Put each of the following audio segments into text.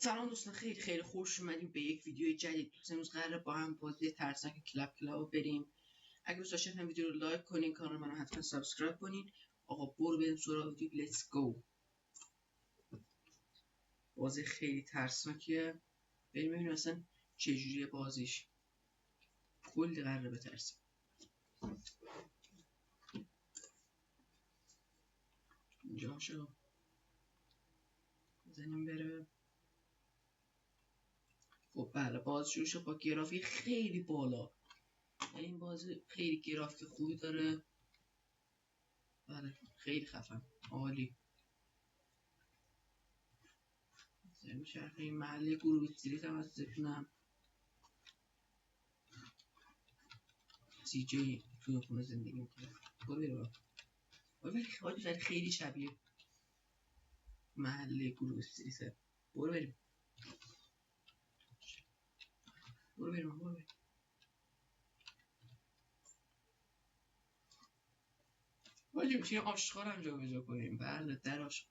سلام دوستان، خیلی خیلی خوش اومدیم به یک ویدیو جدید. امروز قراره با هم بازی ترسناک کلاب بریم. اگه دوست داشتین هم ویدیو رو لایک کنین، کانال منو حتما سابسکرایب کنین. آقا برو بریم سراغ ویدیو. لیتس گو. بازی خیلی ترسناکیه. بریم ببینیم اصلا چجوریه بازیش. کلی قراره بترسیم. اینجا شو بزنیم بره. خب بله، باز شروع شد با گرافیک خیلی بالا. این بازی خیلی گرافیک خوبی داره. بله خیلی خفن، عالی. زمین شرخه این محله گروه استریت هم از کنم. سی جی توی خونه زندگی میکنه. برو بریم. ولی خیلی شبیه محله گروه استریت. برو بریم. برو بریم. ولی میتونیم آشغال هم جا بجا کنیم. بله دراش.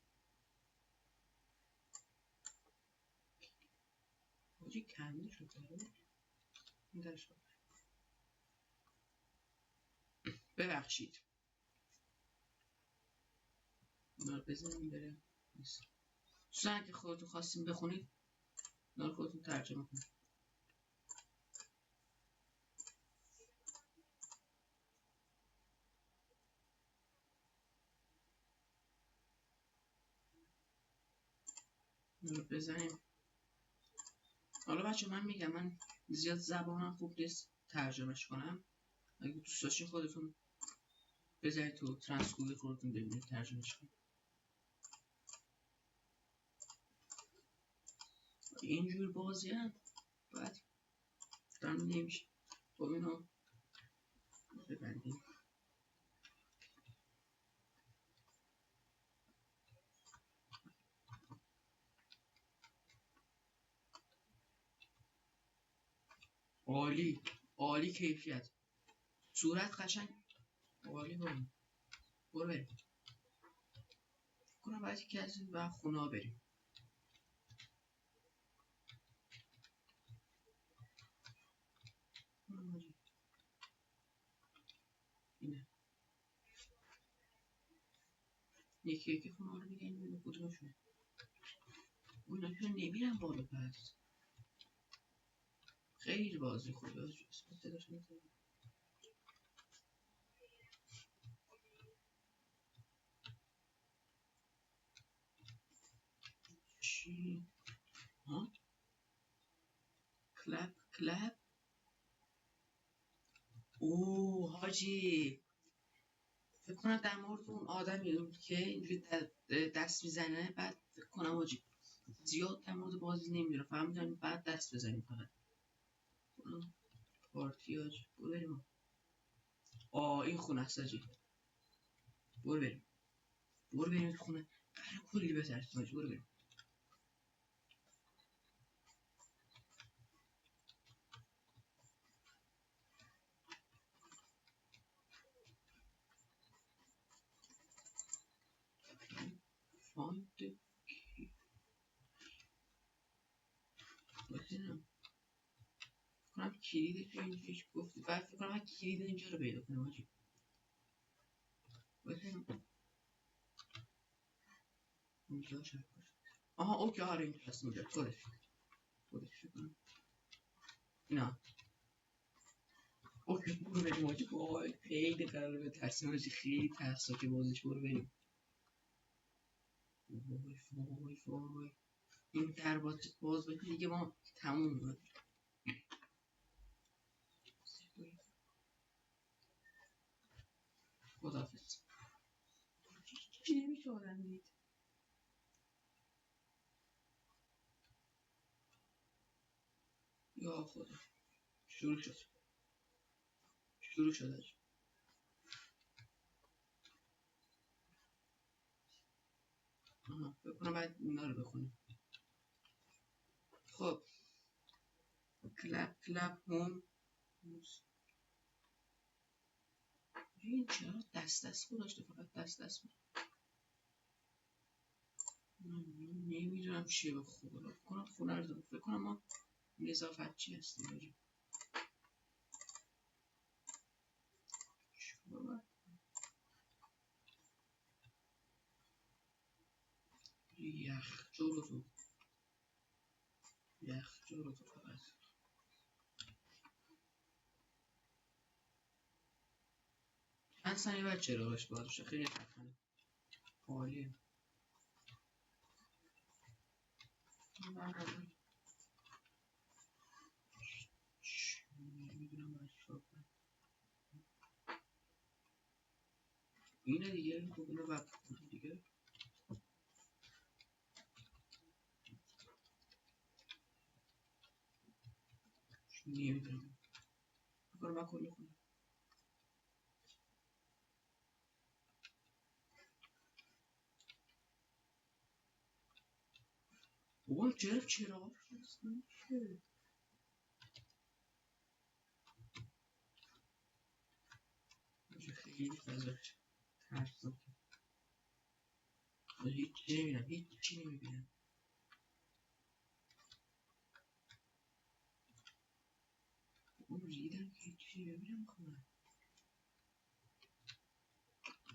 واجی کمی شد. این درش کنم. ببخشید. اینا رو بزنیم بره. نیست. دوستان اگه خودتون خواستیم بخونید اینا رو خودتون ترجمه کنید. اینا رو بزنیم. حالا بچه من میگم من زیاد زبانم خوب نیست ترجمهش کنم. اگه دوست داشتین خودتون بذارید تو ترانسکریپت خودتون ببینید ترجمهش کنید. اینجور بازی هم باید دارم نمیشه. خب اینو ببندیم. عالی عالی کیفیت، صورت قشنگ عالی. برو بریم. کنم باید یکی از این و خونه ها بریم. اینه یکی خونه ها رو بگیم ببینیم کدومشونه. اونا که نمیرن بالا. پس خیلی بازی خوبه. اسمت داشت میتونم چی؟ ها؟ کلپ اوه حاجی، فکر کنم در مورد اون آدمی که اینجوری دست میزنه. بعد فکر کنم حاجی زیاد در مورد بازی نمیره، فقط میتونیم بعد دست بزنیم فقط. پارتی حاجی. برو بریم. این خونه است حاجی. برو بریم تو خونه. قرار کلی بترسیم حاجی. برو بریم. فاند کی بازینم کنم کلید که اینجا هیچ گفتی. بعد فکر کنم کلید اینجا رو پیدا کنم حاجی. بازینم اینجا شاید باشه. آها اوکی، آره اینجا هست. اینجا خودش کنم اینا. اوکی برو بریم حاجی. وای خیلی قراره به ترسیم حاجی. خیلی ترسناکه بازیش. برو بریم. وای این در باز بکنی دیگه ما تموم بود. خداحافظ. چی نمیشه آدم دید. یا خدا شروع شد حاجی. بکنم باید اینا رو بخونیم. خب کلپ هوم. این چرا دست گذاشته؟ فقط دست بود. نمیدونم چیه به خدا. فکر کنم خونه رو دارم. فکر کنم ما نظافت چی هستیم باشیم. یخ جلو تو فقط. چند ثانیه بعد چراغش باز میشه. خیلی خفنه. عالیه. نمیدونم باید چیکار کنم. اینه دیگه. خب اینو بعد کنم دیگه. نمیدونم. بکنم من کلی کنم. بابا چراغ هستن چیه؟ خیلی فضاش ترسناکه. هیچی نمیبینم. هیچی نمیبینم. اون ریدم که هیچی نمیبینم کنم.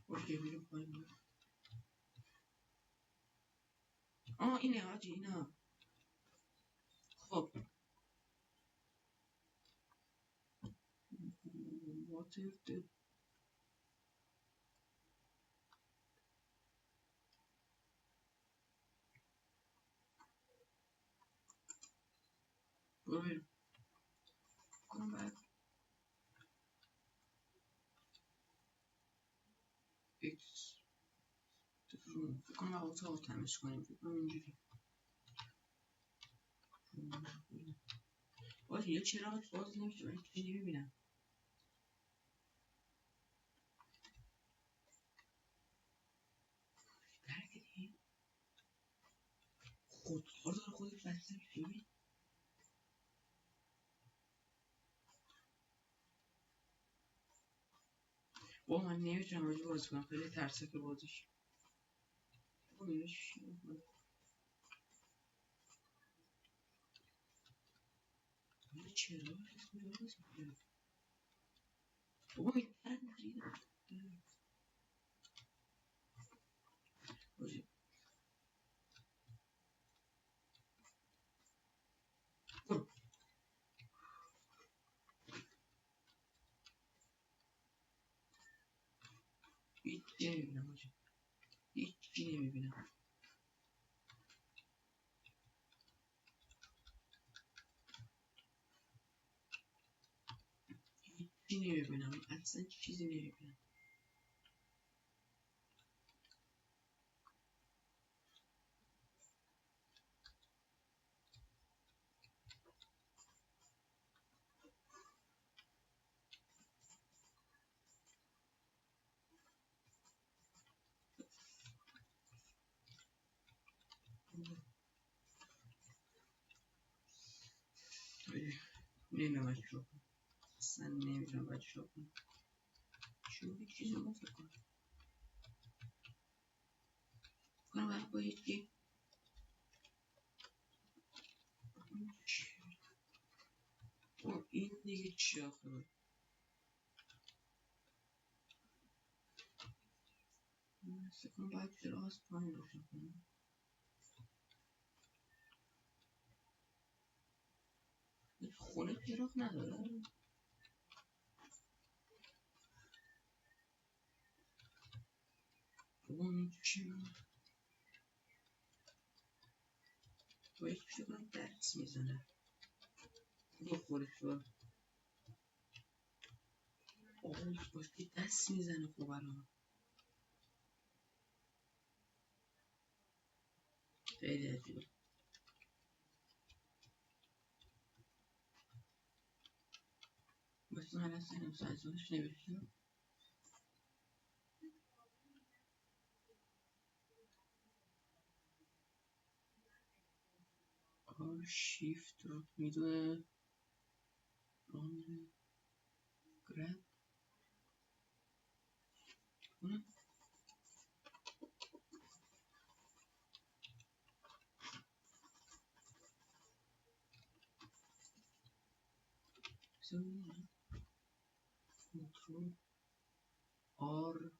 اوکی میرم پایین. اینه حاجی اینا. خب واتر ده. برو بریم. کنم بعد ایکس روم. فکر کنم اتاق تمیز کنیم. فکر کنم اینجوری. باشه یه چراغ باز نمیشه. من هیچی نمیبینم. درگیری خودکار داره خودش بسته میشه. ببین با من نمیتونم باید باز کنم. خیلی ترسه که بازش. یه چراغ هست کجا باز میشه. بابا این در نریدم. باشه برو. هیچی نمیبینم باشه. هیچی نمیبینم. هیچی نمیبینم. اصلا چیزی نمیبینم. نمیدونم باید چیکار کنم. اصلا نمیدونم باید چیکار کنم. چی چیزی رو فکر کنم. کنم باید با یکی این دیگه چی آخه. فکر کنم باید چرا از پایین روشن کنم. خونه چراغ نداره. اون چی با یک چی کنم دست میزنه. با خودش با آقایش باشی دست میزنه. خب الان خیلی عجیبه. باشی من اصلا این سایزانش نوشتم. شیفت رو میدونه ران گرب کنم. کنترل آر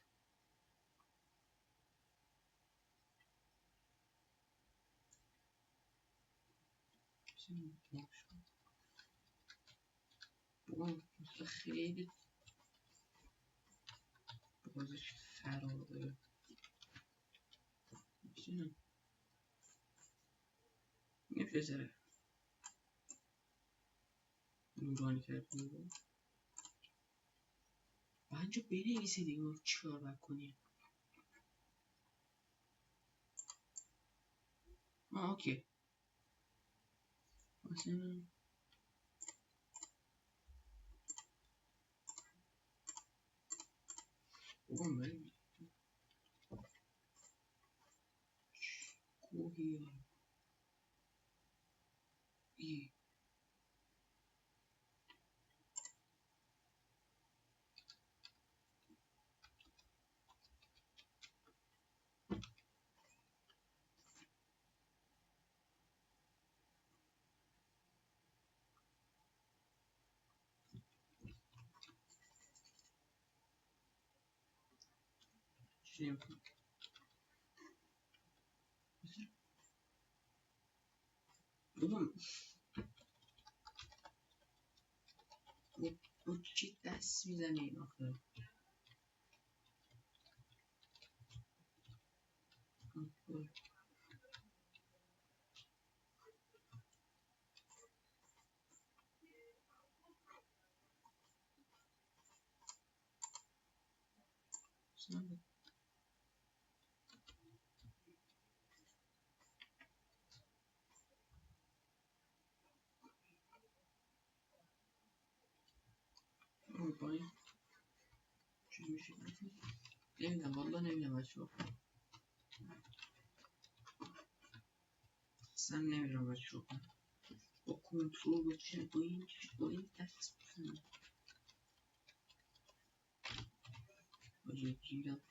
خیلی بازش خرابه. نمیشه زره نورانی کرد رو و اینجا بنویسه دیگه چیکار باید کنیم. اوکی مثلا من کوهی ای چی نمیکنم بابا با چی دست میزنه این آخه پایین چی میشه نمیدونم والا نمیدونم بچه ها اصلا نمیدونم بچه ها با کنترل با چه با این دست بزنم باجه گیرم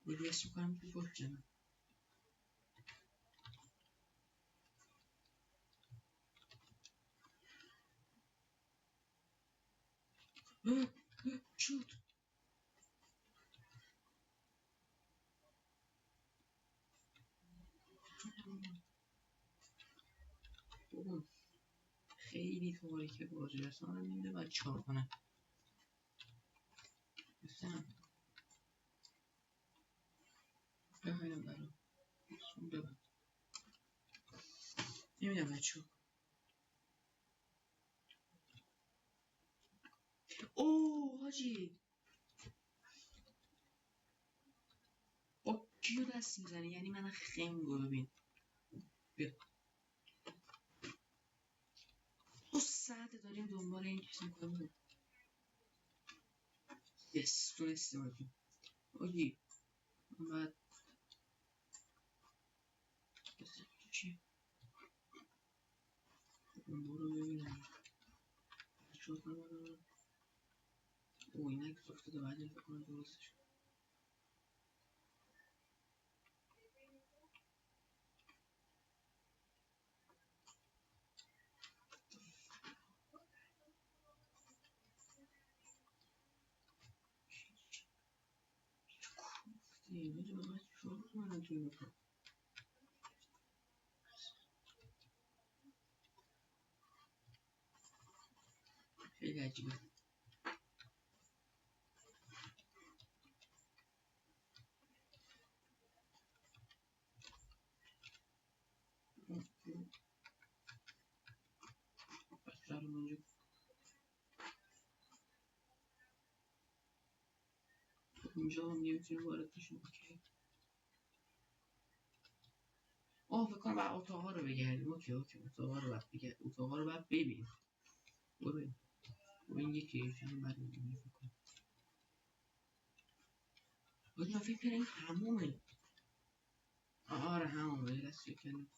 باید دست بکنم تو باش جنم شد بابا خیلی تاریکه بازی اصلا نمیده باید چار کنم اصلا ببینم برام ببین نمیدونم بچه ها اوه حاجی با کیو دست میزنی یعنی من خنگو ببین بیا 2 ساعته داریم دنبال این چیز میکنیم یس تونستیم حاجی بعد چی برو ببینم شد نمارم او اینک افتاده بعد این بکنم درستش اینه جو باید شروع کنم توی بکنم خیلی عجیبه بچه رو منجا اینجا هم نمیتونیم وارد بشیم اوکی فکر کنم باید اتاقا رو بگردیم اوکی اتاقا رو باید بگردیم اتاقا رو باید ببینیم برو این یکی چند بعد میبینیم فکر کنم من فکر کنم این همومه آره همومه یه دست فکر کنم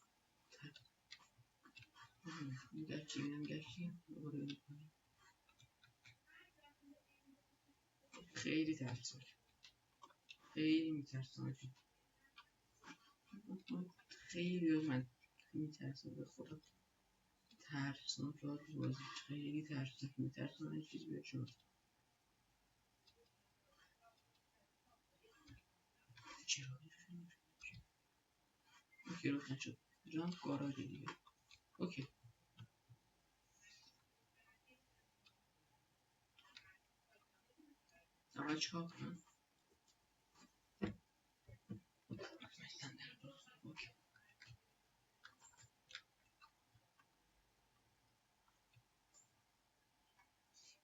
میگشتیم دوباره میکنیم. خیلی ترسناک، خیلی میترسم. خیلی من میترسم به خدا. ترسناک بازی خیلی ترسناک، میترسم این چیزی بیاد شد. چرا اوکی روشن شد. جام گاراژ دیگه. اوکی اول چیکار کنم؟ اوکی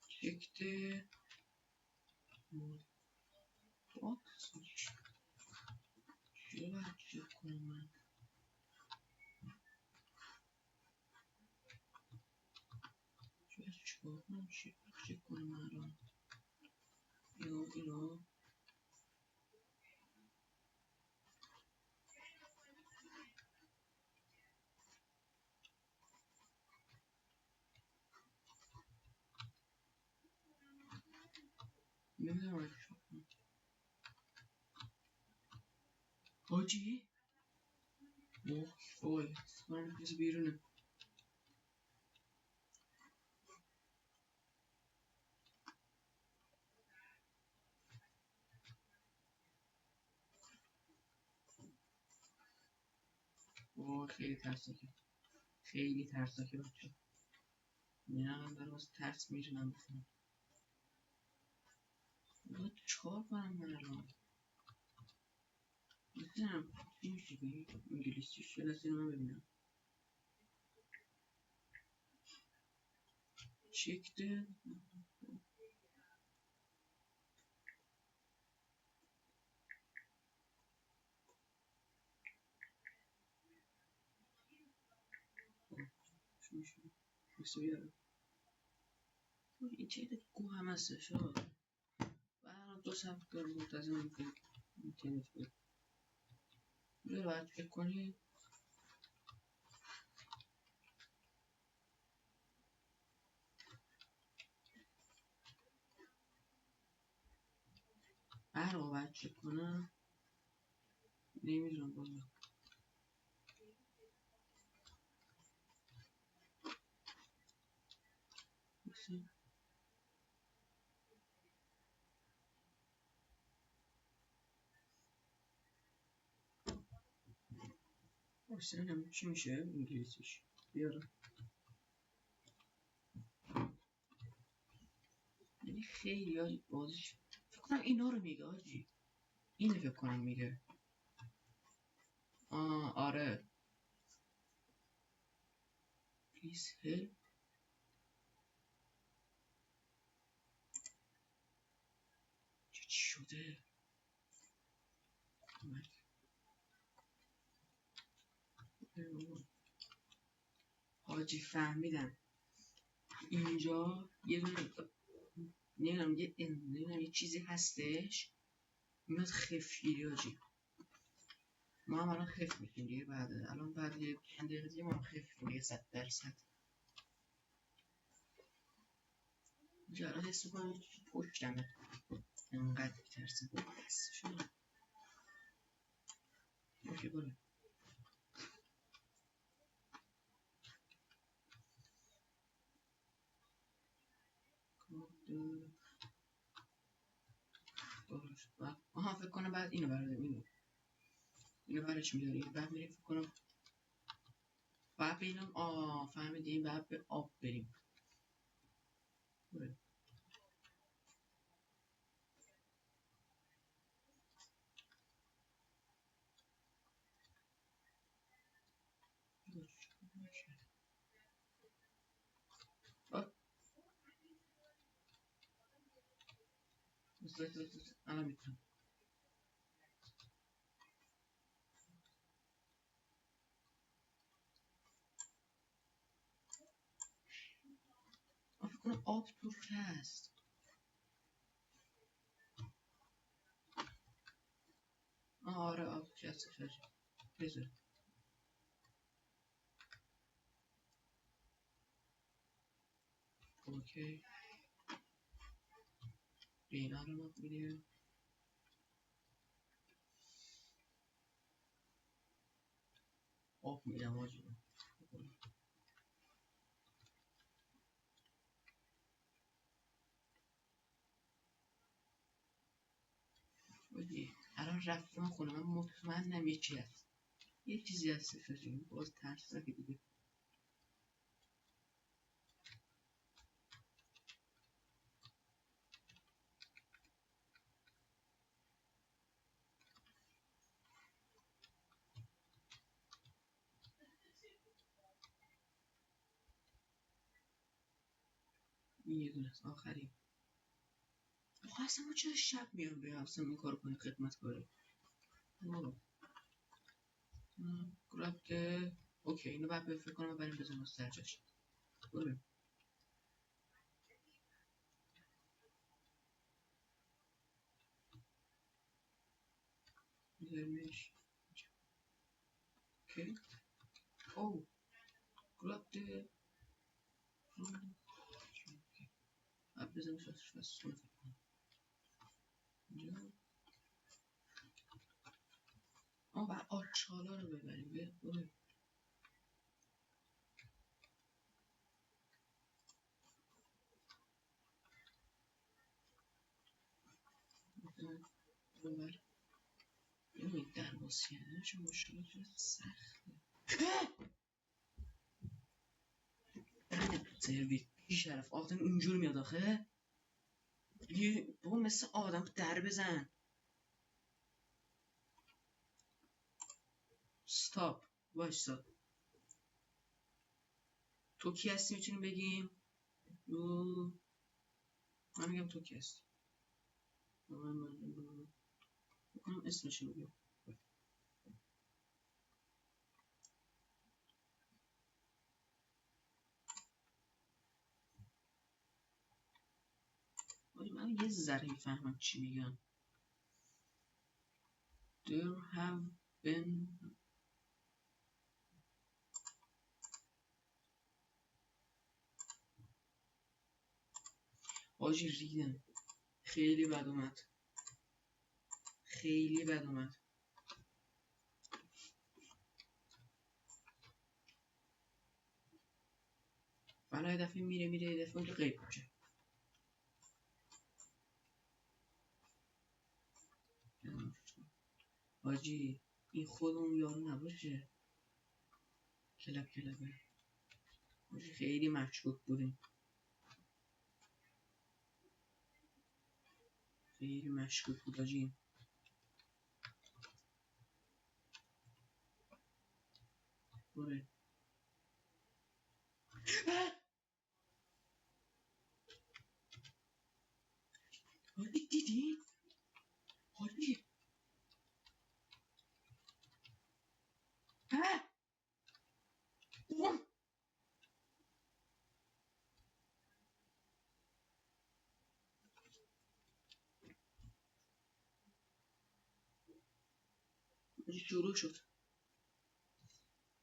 چکته باکس چرا باید چک کنم من؟ چرا چیکار کنم؟ چک کنم من الان؟ اینو نمیدونم باید چیکار کنم. حاجی وای من کسی بیرونه. وای خیلی ترسناکه، خیلی ترسناکه بچه. نه من دارم از ترس میرونم بخونم. باید چیکار کنم من الان؟ نمیدونم چی میشه بگی؟ انگلیسیش یه لحظه من ببینم. چکته چی میشه؟ بسه بیارم این چه گو هم هستش ها. و الان 2 صفحه کار منتظرم که اینترنت بیاد. اینجا باید چک کنی. هر رو باید چک کنم. نمیدونم بالا بسه چی میشه انگلیسیش بیارم. یعنی خیلی ها بازیش فکر کنم اینا رو میگه آجی. اینو فکر کنم میگه. آره please help. چی شده؟ حاجی فهمیدم اینجا یه دونه نمیدونم یه چیزی هستش میاد خفگیری حاجی. ما هم الان خف میشیم دیگه الان بعد یه چند دقیقه دیگه ما هم خف میشیم دیگه 100%. اینجا الان حس میکنم پشتمه انقدر میترسم بس شده. اوکی برو آها فکر کنم بعد اینو برداریم. اینو برش میداریم بعد میریم فکر کنم بعد به اینم فهمیدیم بعد به آب بریم. الان میتونم فکر کنم آب توش هست. آره آب توش هست. بذار اوکی این علامت میدیم. آب میدم آجی الان رفتم خونه من مطمئنم یکی هست، یه چیزی هستش آجی. باز ترسناک دیگه. این یه دونه است آخری. آخه اصلا ما چرا شب میام به اصلا این کار کنیم خدمت کاری برو گراب که اوکی اینو باید فکر کنم بریم بزنم سر جاش. برو میذاریمش اوکی. او گراب ده باید بزنم سرش بس سون فکر کنم اینجا. باید آرچالا رو ببریم. برو ببر این درباسی هنه چون مشکلات سخته. سرویس بی شرف آدم اینجور میاد آخه. یه بابا مثل آدم در بزن. ستاپ وایسا. تو کی هستی میتونیم بگیم؟ من میگم تو کی هستی. بکنم اسمشو بگیم. من یه ذره میفهمم چی میگن. There have been آجی ریدم. خیلی بد اومد. خیلی بد اومد. ولی یه دفعه میره یه دفعه اونجا غیب میشه. آجی این خود اون یارو نباشه. کلبه آجی خیلی مشکوک بودیم. خیلی مشکوک بود آجی. بره آجی دیدی؟ آجی شروع شد.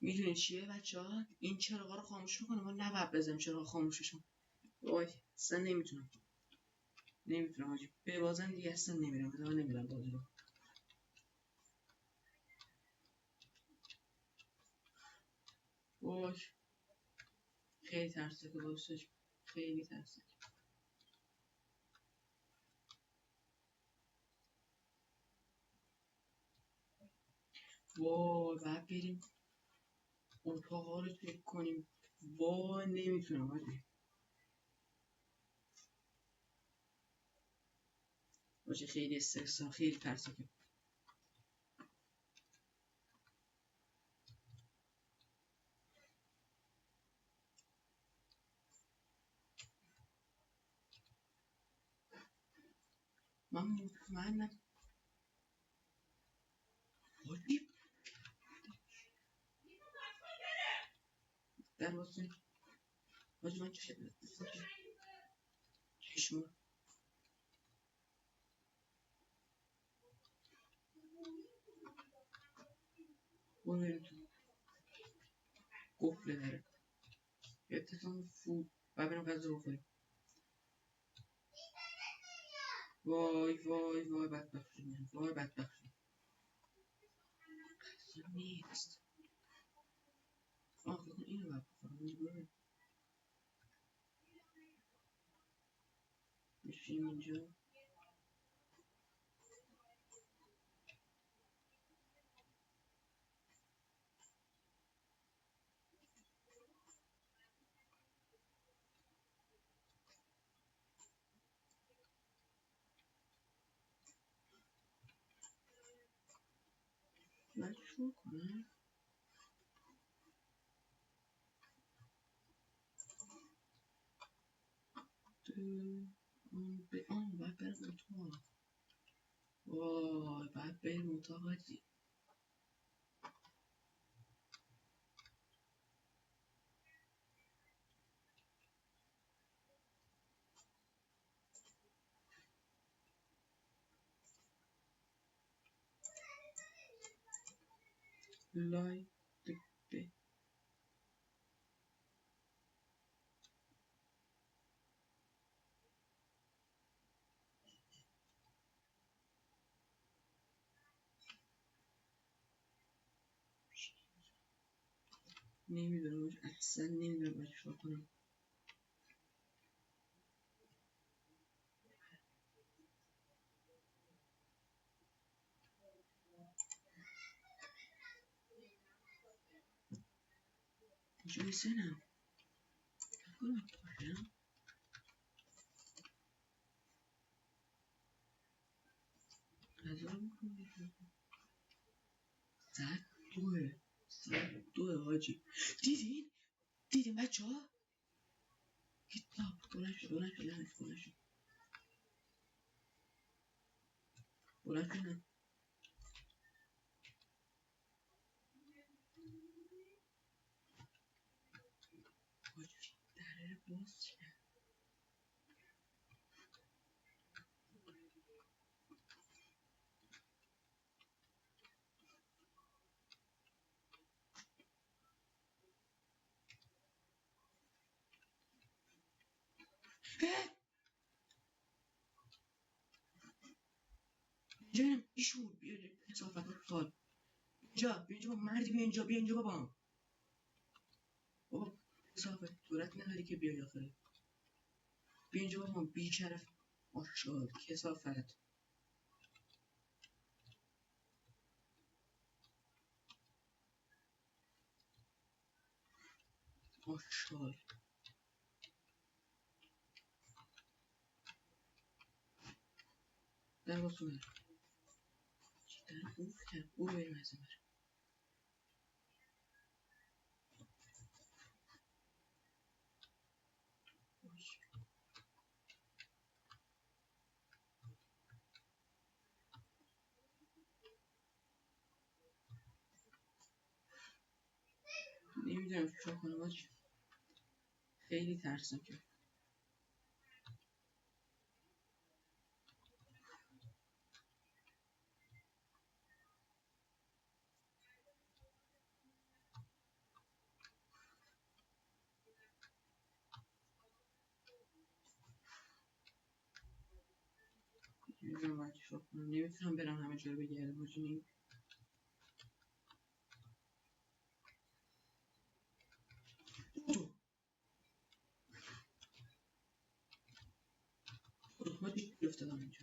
میدونی چیه بچه ها؟ این چراغا رو خاموش میکنه. ما نباید بزنیم چراغ خاموششون. وای اصلا نمیتونم آجی. به بازم دیگه اصلا نمیرم بازی رو. وای خیلی ترسه که بازش. خیلی ترسه. وای باید بریم اتاقا رو چک کنیم. وای نمیتونم آجی. آجی خیلی استرسم. خیلی ترسه که من مطمئنم آجی در واسه آجی من چشم برو تو قفله داره اتفاق فود و بریم غذا بخوریم. وای وای وای بدبخت شدیم، وای بدبخت شدیم. غذا نیست. فکر کن اینو باید بخورم. میشیم اینجا. من شروع کنم. به آن باید برم اتاق. وای باید بریم اتاق هاجی. لای به نمیدونم اصلا نمیدونم باید چیکار کنم. جویسنم کنم پاشم. غذا رو میکنم. ساعت دوه حاجی. دیدین بچه ها؟ کتاب بلند شد حاجی دره باز کرد. اینجا ایشون بیا کسافت سال بیا اینجا مردی بیا اینجا بابا کسافت جرأت نداری که بیای آخره. بیا اینجا بابا بیشرف ماشاءالله کسافت. ماشاءالله در باز کنه در خوب کرد برو بریم از این برم. نمیدونم چیکار کنم حاجی. خیلی ترسناکه. نمیدونم باید چیکار کنم. نمیتونم برم همه جا رو بگردم حاجی. حاجی افتادم اینجا.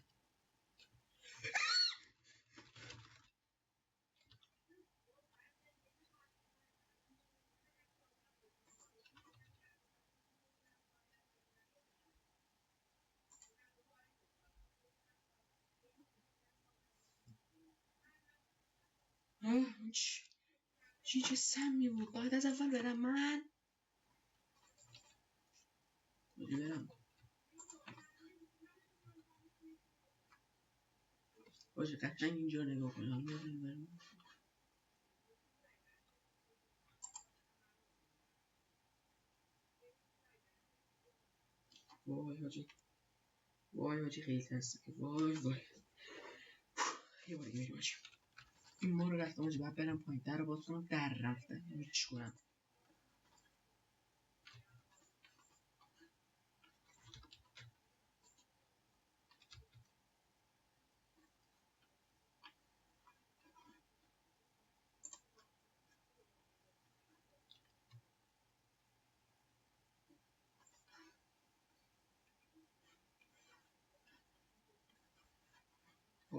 چه سمی بود باید از اول برم من. حاجی برم حاجی قشنگ اینجا نگاه کنم. وای حاجی خیلی ترسناکه. وای یه بار دیگه بریم حاجی. این ما رو رفتم حاجی باید برم پایین در رو باز کنم. در رفتن نمیشه چی کنم.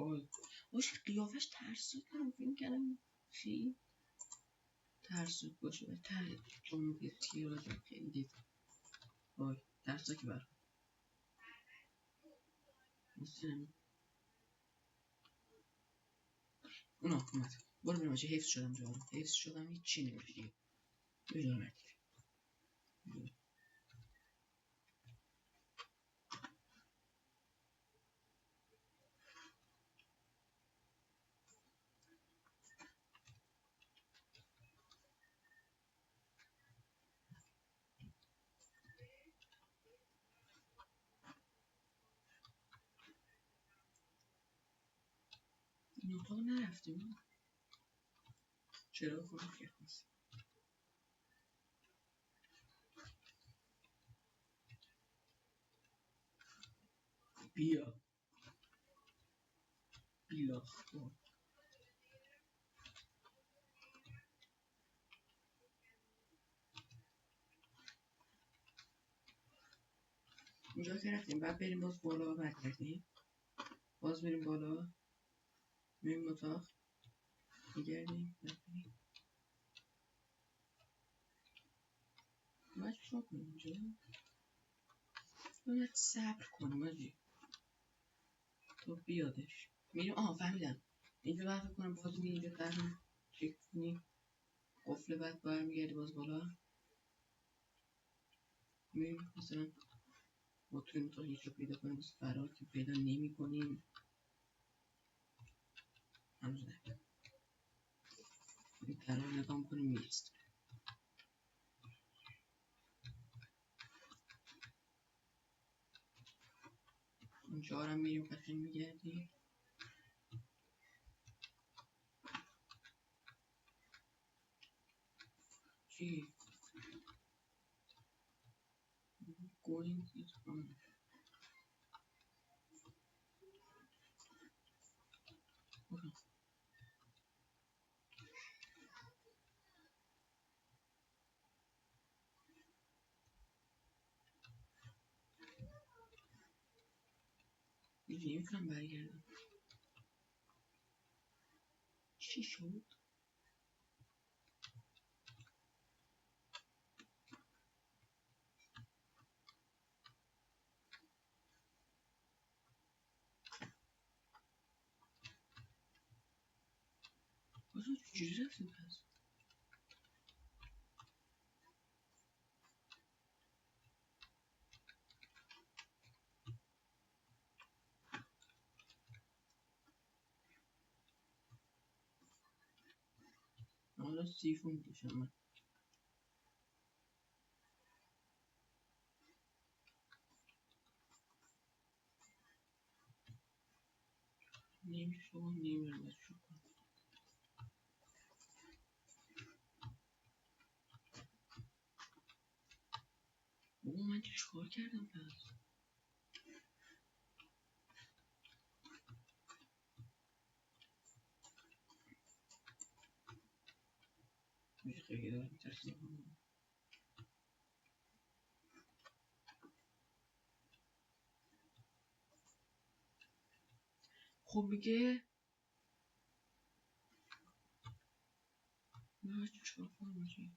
وای باشه قیافش ترسید کنم فیلم کردم خیلی ترسید باشه و جمهوری تیراژ خیلی دید وای ترسا که برام مثلا اونا اومد برو بریم بچه حفظ شدم جواب حفظ شدم هیچی نمیشه دیگه بجا مردی این اتاق نرفتیم چرا خودم کردیم بیا بیلاخ اینجا که رفتیم بعد بریم باز بالا برگردیم باز بریم بالا میریم اتاق میگردیم باید چیکار کنیم اینجا باید صبر کنیم آجی تو بیادش میریم فهمیدم اینجا باید فکر کنم باز میریم اینجا درم چک کنیم قفل بعد برمیگردی باز بالا میریم مثلا ما توی این اتاق یکی رو پیدا کنیم مثل فرار که پیدا نمی کنیم هنوز نه این فرار نگاه کنیم میرست اونجا هم میریم قشنگ میگردیم چی؟ going is on دیگه نمیتونم برگردم چی شد؟ بازم چجوری رفتیم پس؟ حالا سیفون میکشم من نمیشه نمیرم باید شو کنم بابا من چیکار کردم پس؟ میشه خیلی دارم میترسیم خب میگه من چیکار کنم آجی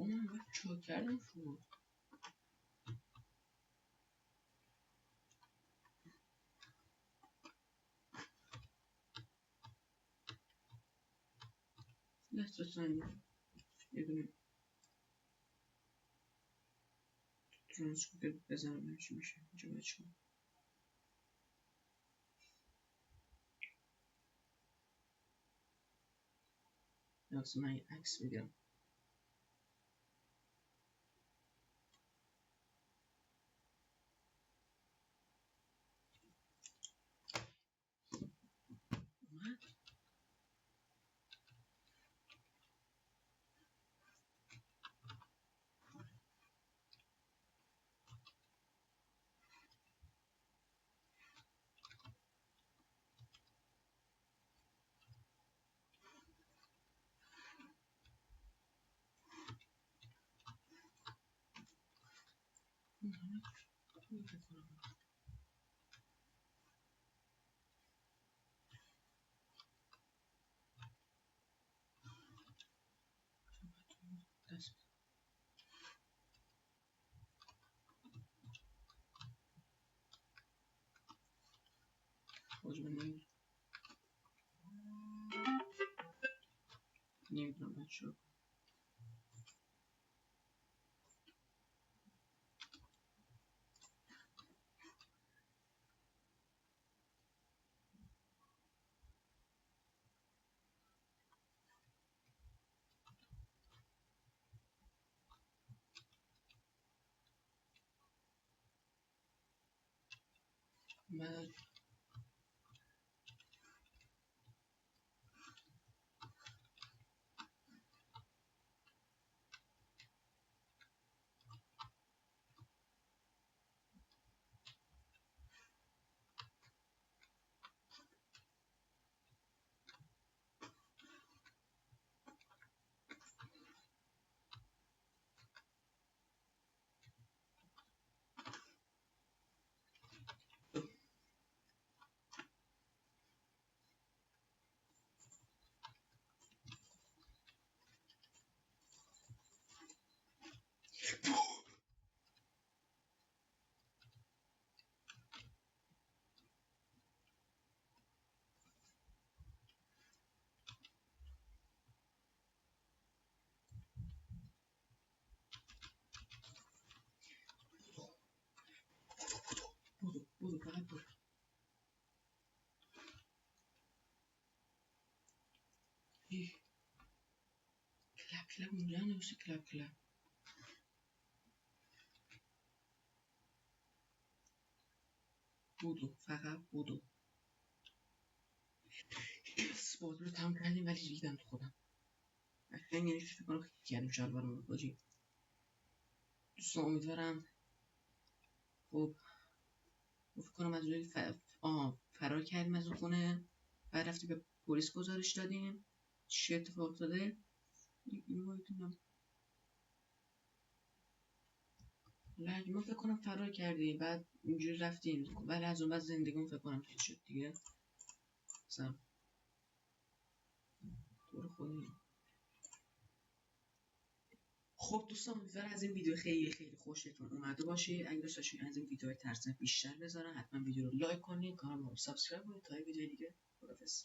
بابا من باید چیکار کردم شو لحظه ثانیه یه دونه ترانسکریپت بزنم چی میشه اینجا باید چیکار لحظه من یه عکس بگیرم اومد نمیدونم بچه ها. من برو فقط برو. کلپ کلپ اونجا نوشته کلپ کلپ. بودو فقط بودو. بازی رو تمام کردیم ولی ریدم تو خودم. قشنگ یعنی فکر کنم خیلی کردیم شلوارمون باجی. دوستان امیدوارم خب فکر کنم از روی فرار کردیم از اون خونه. بعد رفتیم به پلیس گزارش دادیم. چه اتفاق افتاده؟ ما فکر کنم فرار کردیم بعد اینجوری رفتیم ولی از اون بعد زندگیمون فکر کنم چیز شد دیگه. مثلا طور خودی. خب دوستان امیدوارم از این ویدیو خیلی خیلی خوشتون اومده باشه. اگه دوست داشتین از این ویدیوهای ترسناک بیشتر بذارم حتما ویدیو رو لایک کنین، کانال رو سابسکرایب کنین تا ویدیو دیگه. خداحافظ.